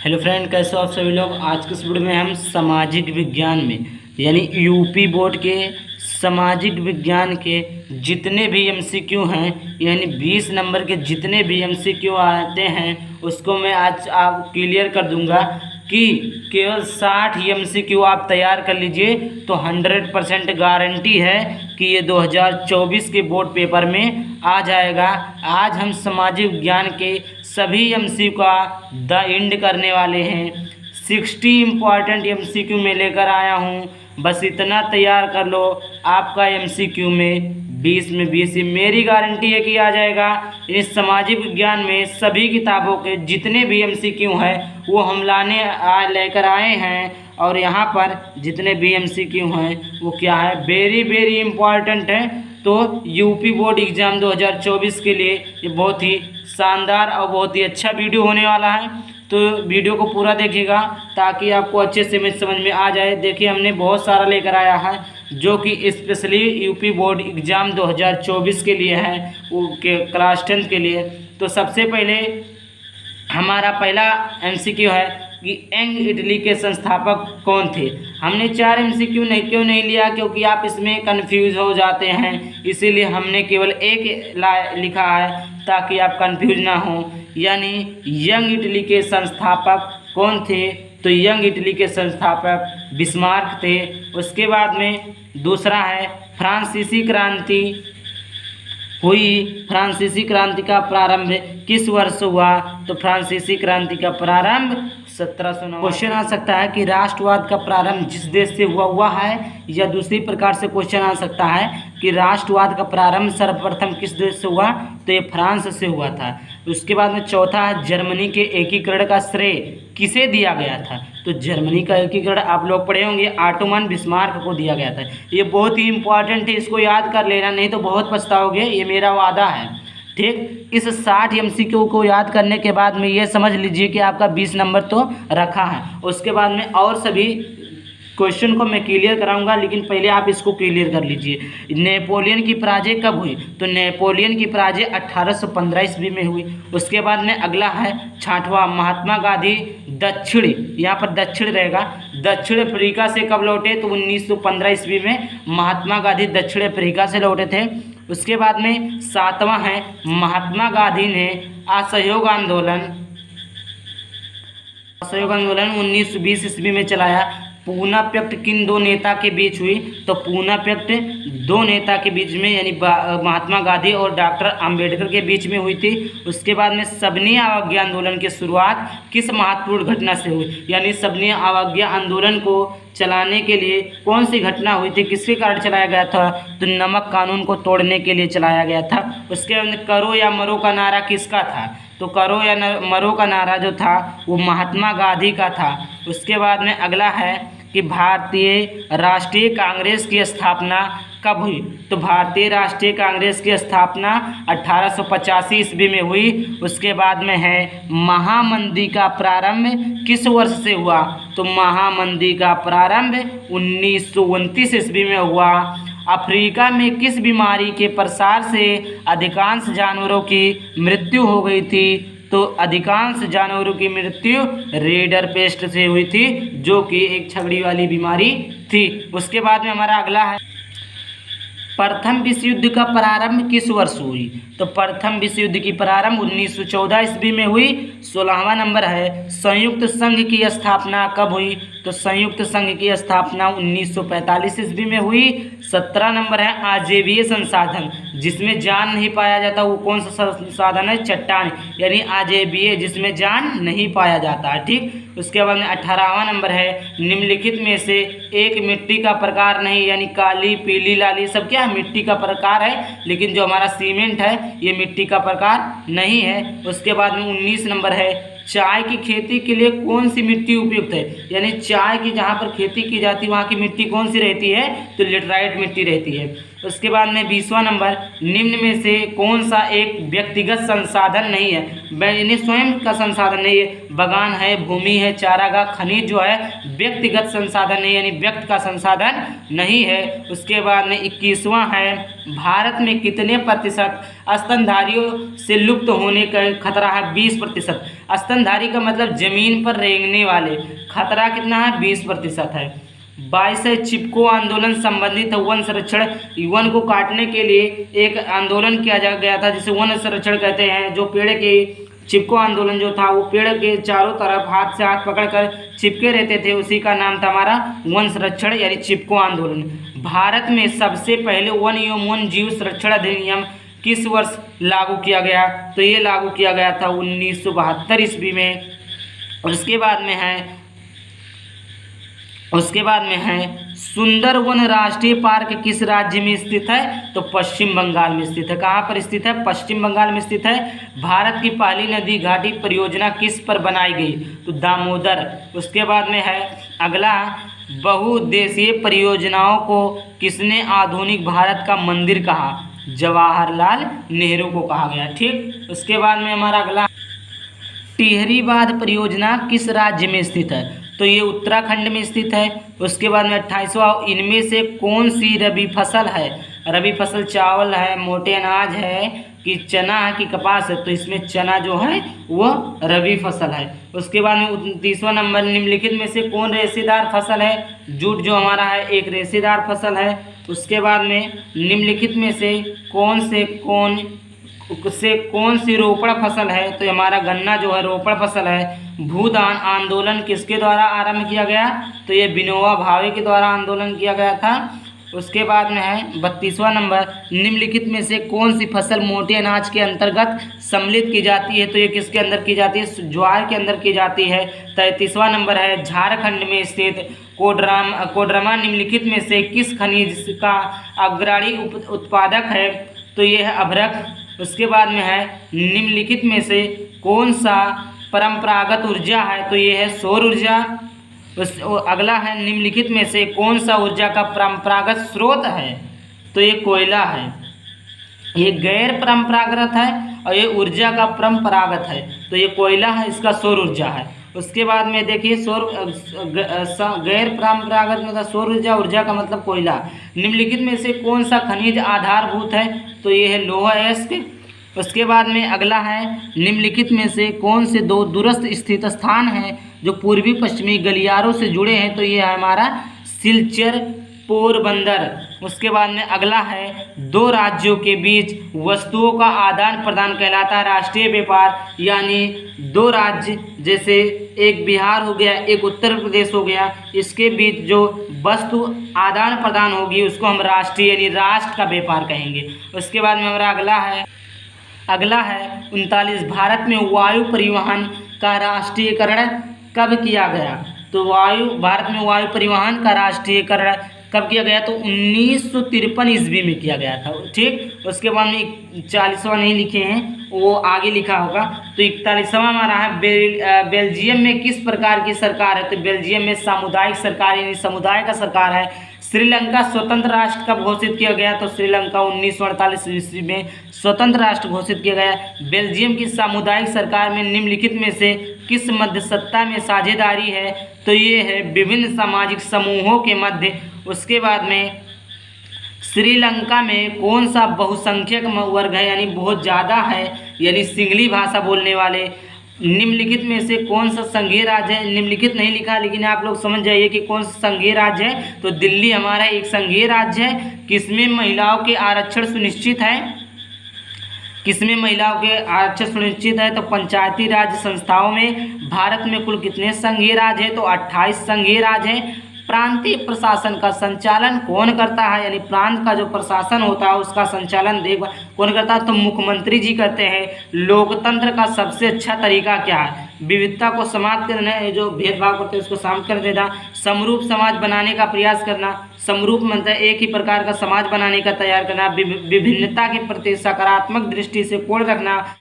Hello friend, कैसे हो आप सभी लोग। आज के इस वीडियो में हम सामाजिक विज्ञान में यानी यूपी बोर्ड के सामाजिक विज्ञान के जितने भी एमसीक्यू हैं यानी 20 नंबर के जितने भी एमसीक्यू आते हैं उसको मैं आज आप क्लियर कर दूंगा कि केवल 60 एमसीक्यू आप तैयार कर लीजिए तो 100% गारंटी है कि ये 2024 के बोर्ड पेपर में आ जाएगा। आज हम सामाजिक विज्ञान के सभी एमसीक्यू का द एंड करने वाले हैं। 60 इम्पॉर्टेंट एमसीक्यू में लेकर आया हूँ, बस इतना तैयार कर लो, आपका एमसीक्यू में 20 में 20 ही मेरी गारंटी है कि आ जाएगा। इस सामाजिक विज्ञान में सभी किताबों के जितने भी एमसीक्यू हैं वो हम लेकर आए हैं, और यहाँ पर जितने भी एमसीक्यू हैं वो क्या है, वेरी इम्पॉर्टेंट है। तो यूपी बोर्ड एग्ज़ाम 2024 के लिए ये बहुत ही शानदार और बहुत ही अच्छा वीडियो होने वाला है। तो वीडियो को पूरा देखिएगा ताकि आपको अच्छे से समझ में आ जाए। देखिए, हमने बहुत सारा लेकर आया है जो कि स्पेशली यूपी बोर्ड एग्ज़ाम 2024 के लिए है, वो के क्लास 10 के लिए। तो सबसे पहले हमारा पहला एमसीक्यू है कि यंग इटली के संस्थापक कौन थे। हमने 4 एमसीक्यू क्यों नहीं लिया, क्योंकि आप इसमें कंफ्यूज हो जाते हैं, इसीलिए हमने केवल एक लिखा है ताकि आप कंफ्यूज ना हो। यानी यंग इटली के संस्थापक कौन थे, तो यंग इटली के संस्थापक बिस्मार्क थे। उसके बाद में दूसरा है फ्रांसीसी क्रांति हुई। फ्रांसीसी क्रांति का प्रारंभ किस वर्ष हुआ, तो फ्रांसीसी क्रांति का प्रारंभ 1709। क्वेश्चन आ सकता है कि राष्ट्रवाद का प्रारंभ जिस देश से हुआ है, या दूसरी प्रकार से क्वेश्चन आ सकता है कि राष्ट्रवाद का प्रारंभ सर्वप्रथम किस देश से हुआ, तो ये फ्रांस से हुआ था। उसके बाद में चौथा है जर्मनी के एकीकरण का श्रेय किसे दिया गया था, तो जर्मनी का एकीकरण आप लोग पढ़े होंगे, ऑटोमन बिस्मार्क को दिया गया था। ये बहुत ही इंपॉर्टेंट है, इसको याद कर लेना, नहीं तो बहुत पछताओगे, ये मेरा वादा है। ठीक, इस 60 एमसीक्यू को याद करने के बाद में ये समझ लीजिए कि आपका 20 नंबर तो रखा है। उसके बाद में और सभी क्वेश्चन को मैं क्लियर कराऊंगा, लेकिन पहले आप इसको क्लियर कर लीजिए। नेपोलियन की पराजय कब हुई, तो नेपोलियन की पराजय 1815 ईस्वी में हुई। उसके बाद में अगला है 6वां, महात्मा गांधी दक्षिण, यहाँ पर दक्षिण रहेगा, दक्षिण अफ्रीका से कब लौटे, तो 1915 ईस्वी में महात्मा गांधी दक्षिण अफ्रीका से लौटे थे। उसके बाद में 7वां है महात्मा गांधी ने असहयोग आंदोलन 1920 ईस्वी में चलाया। पूना पैक्ट किन दो नेता के बीच हुई, तो पूना पैक्ट 2 नेता के बीच में यानी महात्मा गांधी और डॉक्टर अंबेडकर के बीच में हुई थी। उसके बाद में सबनी अवज्ञा आंदोलन की शुरुआत किस महत्वपूर्ण घटना से हुई, यानी सबनी अवज्ञा आंदोलन को चलाने के लिए कौन सी घटना हुई थी, किसके कारण चलाया गया था, तो नमक कानून को तोड़ने के लिए चलाया गया था। उसके बाद करो या मरो का नारा किसका था, तो करो या मरो का नारा जो था वो महात्मा गांधी का था। उसके बाद में अगला है कि भारतीय राष्ट्रीय कांग्रेस की स्थापना कब हुई, तो भारतीय राष्ट्रीय कांग्रेस की स्थापना 1885 ईस्वी में हुई। उसके बाद में है महामंदी का प्रारंभ किस वर्ष से हुआ, तो महामंदी का प्रारंभ 1929 ईस्वी में हुआ। अफ्रीका में किस बीमारी के प्रसार से अधिकांश जानवरों की मृत्यु हो गई थी, तो अधिकांश जानवरों की मृत्यु रेडर पेस्ट से हुई थी, जो कि एक छगड़ी वाली बीमारी थी। उसके बाद में हमारा अगला है प्रथम विश्व युद्ध का प्रारंभ किस वर्ष हुई, तो प्रथम विश्व युद्ध की प्रारंभ 1914 ईस्वी में हुई। 16वां नंबर है संयुक्त संघ की स्थापना कब हुई, तो संयुक्त संघ की स्थापना 1945 ईस्वी में हुई। 17 नंबर है आजीवीय संसाधन जिसमें जान नहीं पाया जाता, वो कौन सा संसाधन है, चट्टान, यानी आजीवीय जिसमें जान नहीं पाया जाता है। ठीक, उसके बाद में 18वां नंबर है निम्नलिखित में से एक मिट्टी का प्रकार नहीं, यानी काली पीली लाली सब क्या मिट्टी का प्रकार है, लेकिन जो हमारा सीमेंट है ये मिट्टी का प्रकार नहीं है। उसके बाद में 19 नंबर है चाय की खेती के लिए कौन सी मिट्टी उपयुक्त है, यानी चाय की जहाँ पर खेती की जाती है वहाँ की मिट्टी कौन सी रहती है, तो लेटराइट मिट्टी रहती है। उसके बाद में 20वां नंबर, निम्न में से कौन सा एक व्यक्तिगत संसाधन नहीं है, यानी स्वयं का संसाधन नहीं है। बगान है, भूमि है, चारागाह, खनिज जो है व्यक्तिगत संसाधन नहीं, यानी व्यक्ति का संसाधन नहीं है। उसके बाद में 21वां है, भारत में कितने प्रतिशत स्तनधारियों से लुप्त होने का खतरा है? 20%। स्तनधारी का मतलब जमीन पर रेंगने वाले, खतरा कितना है? 20% है। 22 है, चिपको आंदोलन संबंधित वन संरक्षण, वन को काटने के लिए एक आंदोलन किया गया था जिसे वन संरक्षण कहते हैं। जो पेड़ के चिपको आंदोलन जो था वो पेड़ के चारों तरफ हाथ से हाथ पकड़कर चिपके रहते थे, उसी का नाम था हमारा वन संरक्षण यानी चिपको आंदोलन। भारत में सबसे पहले वन एवं वन जीव संरक्षण अधिनियम किस वर्ष लागू किया गया? तो ये लागू किया गया था 1972 ईस्वी में। उसके बाद में है सुंदरवन राष्ट्रीय पार्क किस राज्य में स्थित है? तो पश्चिम बंगाल में स्थित है। कहाँ पर स्थित है? पश्चिम बंगाल में स्थित है। भारत की पहली नदी घाटी परियोजना किस पर बनाई गई? तो दामोदर। उसके बाद में है अगला, बहुउद्देशीय परियोजनाओं को किसने आधुनिक भारत का मंदिर कहा? जवाहरलाल नेहरू को कहा गया। ठीक, उसके बाद में हमारा अगला, टिहरी बांध परियोजना किस राज्य में स्थित है? तो ये उत्तराखंड में स्थित है। उसके बाद में 28वां, इनमें से कौन सी रबी फसल है? रबी फसल चावल है, मोटे अनाज है कि चना है कि कपास है? तो इसमें चना जो है वो रबी फसल है। उसके बाद में 29वां नंबर, निम्नलिखित में से कौन रेशेदार फसल है? जूट जो हमारा है एक रेशेदार फसल है। उसके बाद में निम्नलिखित में से कौन सी रोपड़ फसल है? तो हमारा गन्ना जो है रोपड़ फसल है। भूदान आंदोलन किसके द्वारा आरंभ किया गया? तो ये विनोबा भावे के द्वारा आंदोलन किया गया था। उसके बाद में है 32वां नंबर, निम्नलिखित में से कौन सी फसल मोटे अनाज के अंतर्गत सम्मिलित की जाती है? तो ये किसके अंदर की जाती है? ज्वार के अंदर की जाती है। 33वां नंबर है, झारखंड में स्थित कोडरमा निम्नलिखित में से किस खनिज का अग्रणी उत्पादक है? तो ये है अभ्रक। उसके बाद में है निम्नलिखित में से कौन सा परंपरागत ऊर्जा है? तो ये है सौर ऊर्जा। अगला है, निम्नलिखित में से कौन सा ऊर्जा का परंपरागत स्रोत है? तो ये कोयला है। ये गैर परंपरागत है और ये ऊर्जा का परंपरागत है। तो ये कोयला है, इसका सौर ऊर्जा है। उसके बाद में देखिए गैर परंपरागत मतलब सौर ऊर्जा का मतलब कोयला। निम्नलिखित में से कौन सा खनिज आधारभूत है? तो ये है लोहा अयस्क। उसके बाद में अगला है, निम्नलिखित में से कौन से दो दूरस्थ स्थित स्थान हैं जो पूर्वी पश्चिमी गलियारों से जुड़े हैं? तो ये है हमारा सिलचर, पोरबंदर। उसके बाद में अगला है, दो राज्यों के बीच वस्तुओं का आदान प्रदान कहलाता है राष्ट्रीय व्यापार, यानी दो राज्य जैसे एक बिहार हो गया, एक उत्तर प्रदेश हो गया, इसके बीच जो वस्तु आदान प्रदान होगी उसको हम राष्ट्रीय यानी राष्ट्र का व्यापार कहेंगे। उसके बाद में हमारा अगला है 39, भारत में वायु परिवहन का राष्ट्रीयकरण कब किया गया? तो भारत में वायु परिवहन का राष्ट्रीयकरण कब किया गया? तो 1953 ईस्वी में किया गया था। ठीक, उसके बाद में 40वां नहीं लिखे हैं, वो आगे लिखा होगा। तो 41वां हमारा है, बेल्जियम में किस प्रकार की सरकार है? तो बेल्जियम में सामुदायिक सरकार यानी समुदाय का सरकार है। श्रीलंका स्वतंत्र राष्ट्र कब घोषित किया गया? तो श्रीलंका 1948 ईस्वी में स्वतंत्र राष्ट्र घोषित किया गया। बेल्जियम की सामुदायिक सरकार में निम्नलिखित में से किस मध्य सत्ता में साझेदारी है? तो ये है विभिन्न सामाजिक समूहों के मध्य। उसके बाद में श्रीलंका में कौन सा बहुसंख्यक वर्ग है यानी बहुत ज़्यादा है, यानी सिंगली भाषा बोलने वाले? निम्नलिखित में से कौन सा संघीय राज्य है? निम्नलिखित नहीं लिखा, लेकिन आप लोग समझ जाइए कि कौन सा संघीय राज्य है। तो दिल्ली हमारा एक संघीय राज्य है। किसमें महिलाओं के आरक्षण सुनिश्चित है? किसमें महिलाओं के आरक्षण सुनिश्चित है? तो पंचायती राज संस्थाओं में। भारत में कुल कितने संघीय राज्य है? तो 28 संघीय राज्य है। प्रांतीय प्रशासन का संचालन कौन करता है? यानी प्रांत का जो प्रशासन होता है उसका संचालन कौन करता है? तो मुख्यमंत्री जी करते हैं। लोकतंत्र का सबसे अच्छा तरीका क्या है? विविधता को समाप्त करना, जो भेदभाव करते हैं उसको समाप्त कर देना। समरूप समाज बनाने का प्रयास करना। समरूप मतलब एक ही प्रकार का समाज बनाने का तैयार करना। विभिन्नता के प्रति सकारात्मक दृष्टि से कोण रखना।